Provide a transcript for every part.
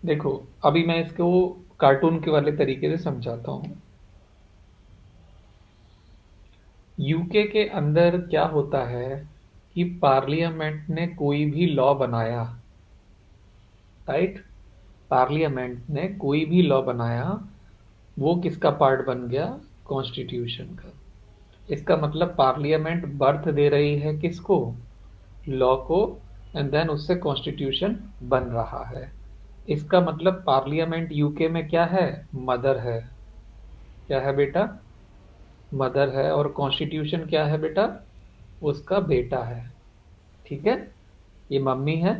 देखो, अभी मैं इसको कार्टून के वाले तरीके से समझाता हूँ। यूके के अंदर क्या होता है कि पार्लियामेंट ने कोई भी लॉ बनाया, राइट? पार्लियामेंट ने कोई भी लॉ बनाया, वो किसका पार्ट बन गया? कॉन्स्टिट्यूशन का। इसका मतलब पार्लियामेंट बर्थ दे रही है किसको? लॉ को। एंड देन उससे कॉन्स्टिट्यूशन बन रहा है। इसका मतलब पार्लियामेंट यूके में क्या है? मदर है। क्या है बेटा? मदर है। और कॉन्स्टिट्यूशन क्या है बेटा? उसका बेटा है। ठीक है? ये मम्मी है,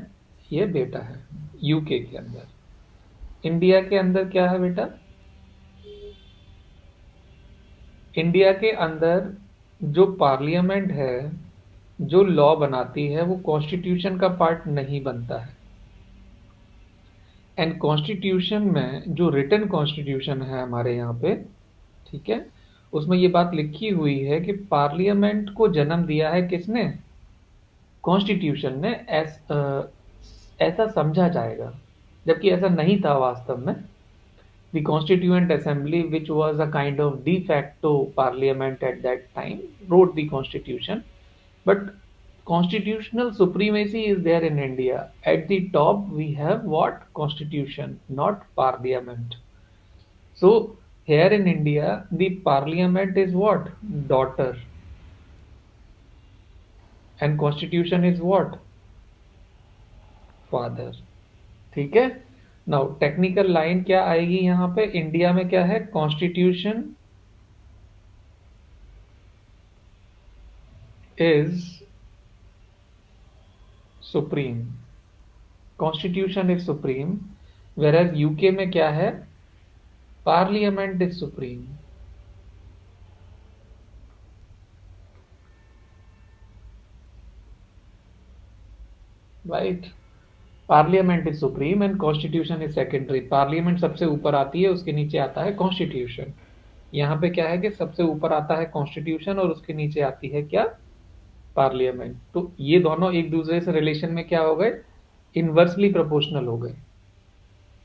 ये बेटा है। यूके के अंदर। इंडिया के अंदर क्या है बेटा? इंडिया के अंदर जो पार्लियामेंट है, जो लॉ बनाती है, वो कॉन्स्टिट्यूशन का पार्ट नहीं बनता है। एंड कॉन्स्टिट्यूशन में जो रिटन कॉन्स्टिट्यूशन है हमारे यहाँ पे, ठीक है, उसमें ये बात लिखी हुई है कि पार्लियामेंट को जन्म दिया है किसने? कॉन्स्टिट्यूशन ने। ऐसा समझा जाएगा, जबकि ऐसा नहीं था वास्तव में। The Constituent Assembly, which was a kind of de facto parliament at that time, wrote the constitution. But constitutional supremacy is there in India. At the top, we have what? Constitution, not parliament. So here in India, the parliament is what? Daughter. And constitution is what? Father. ठीक है? Now technical line क्या आएगी यहाँ पे? India में क्या है? Constitution is supreme. Constitution is supreme. Whereas UK में क्या है? Parliament is supreme. Right? Parliament is supreme and constitution is secondary. Parliament सबसे ऊपर आती है, उसके नीचे आता है कॉन्स्टिट्यूशन। यहाँ पे क्या है कि सबसे ऊपर आता है कॉन्स्टिट्यूशन और उसके नीचे आती है क्या? पार्लियामेंट। तो ये दोनों एक दूसरे से रिलेशन में क्या हो गए? इनवर्सली प्रोपोर्शनल हो गए।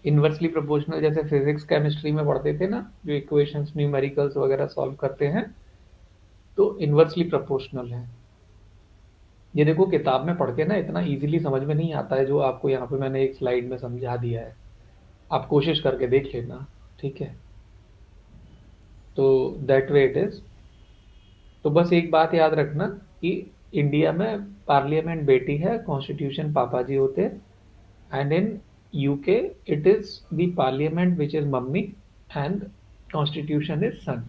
इनवर्सली प्रोपोर्शनल जैसे फिजिक्स केमिस्ट्री में पढ़ते थे ना, जो इक्वेशंस न्यूमेरिकल्स वगैरह सॉल्व करते हैं, तो इनवर्सली प्रोपोर्शनल है। ये देखो, किताब में पढ़ के ना इतना इजीली समझ में नहीं आता है जो आपको यहाँ पे मैंने एक स्लाइड में समझा दिया है। आप कोशिश करके देख लेना। ठीक है? तो दैट वे इट इज। तो बस एक बात याद रखना कि इंडिया में पार्लियामेंट बेटी है, कॉन्स्टिट्यूशन पापा जी होते, and in UK it is the parliament which is मम्मी एंड कॉन्स्टिट्यूशन इज सन।